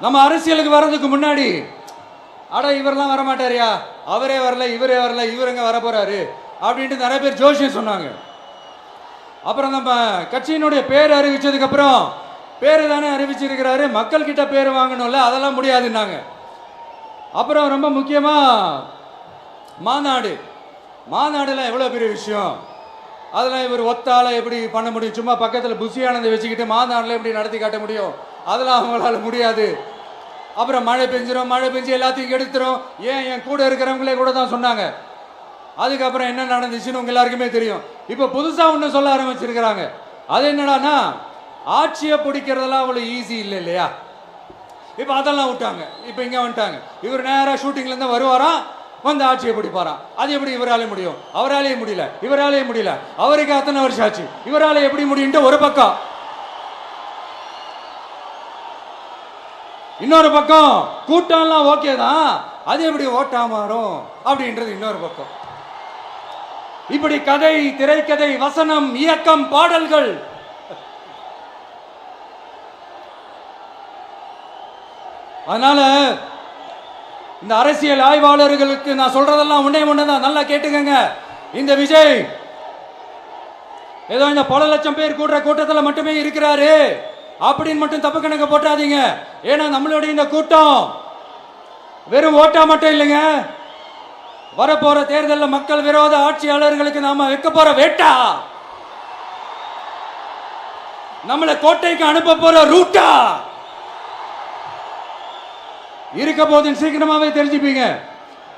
நம்ம அரசியலுக்கு வர்றதுக்கு முன்னாடி அட இவரெல்லாம் வரமாட்டாரியா, அவரே வரல, இவரே வரல, இவருங்க வர போறாரு அப்படின்ட்டு நிறைய பேர் ஜோஷியம் சொன்னாங்க. அப்புறம் நம்ம கட்சியினுடைய பேர் அறிவிச்சதுக்கு அப்புறம் பேரு தானே அறிவிச்சிருக்கிறாரு, மக்கள் கிட்ட பேர் வாங்கணும்ல, அதெல்லாம் முடியாதுன்னாங்க. அப்புறம் ரொம்ப முக்கியமா மாநாடுலாம் எவ்வளோ பெரிய விஷயம், அதெல்லாம் இவர் ஒத்தால எப்படி பண்ண முடியும், சும்மா பக்கத்தில் புஷியானதை வச்சுக்கிட்டு மாநாட்டில் எப்படி நடத்தி காட்ட முடியும், அதெல்லாம் அவங்களால முடியாது. அப்புறம் மழை பெஞ்சு எல்லாத்தையும் எடுத்துரும், ஏன் என் கூட இருக்கிறவங்களே கூட தான் சொன்னாங்க. அதுக்கப்புறம் என்ன நடந்துச்சுன்னு உங்க எல்லாருக்குமே தெரியும். இப்போ புதுசாக ஒன்று சொல்ல ஆரம்பிச்சிருக்கிறாங்க. அது என்னடானா, ஆட்சியை பிடிக்கிறதெல்லாம் அவ்வளோ ஈஸி இல்லை இல்லையா. இப்போ அதெல்லாம் விட்டாங்க, இப்போ இங்கே வந்துட்டாங்க. இவர் நேராக ஷூட்டிங்லேருந்து வருவாராம், வந்து ஆட்சியை பிடிப்பாராம். அது எப்படி இவராலே முடியும், அவராலே முடியல, இவராலே முடியல, அவருக்கு அத்தனை வருஷம் ஆச்சு, இவராலே எப்படி முடியும்ட்டு ஒரு பக்கம். இன்னொரு பக்கம் கூட்டம்லாம் ஓகே தான், அது எப்படி ஓட்டா மாறும் அப்படின்றது இன்னொரு பக்கம். இப்படி கதை, திரைக்கதை, வசனம், இயக்கம், பாடல்கள், அதனால இந்த அரசியல் ஆய்வாளர்களுக்கு நான் சொல்றதெல்லாம் ஒண்ணுதான், நல்லா கேட்டுக்கங்க. இந்த விஜய் ஏதோ இந்த பல லட்சம் பேர் கூடுற கூட்டத்தில் மட்டுமே இருக்கிறாரு அப்படின்னு மட்டும் தப்பு கணக்கு போட்டாதீங்க. ஏன்னா நம்மளுடைய இந்த கூட்டம் வெறும் ஓட்டா மட்டும் இல்லைங்க, வரப்போற தேர்தலில் மக்கள் விரோத ஆட்சியாளர்களுக்கு நாம வைக்க போற வேட்டா, நம்மளை கோட்டைக்கு அனுப்ப போற ரூட்டா இருக்க போதுன்னு சீக்கிரமாவே தெரிஞ்சுப்பீங்க.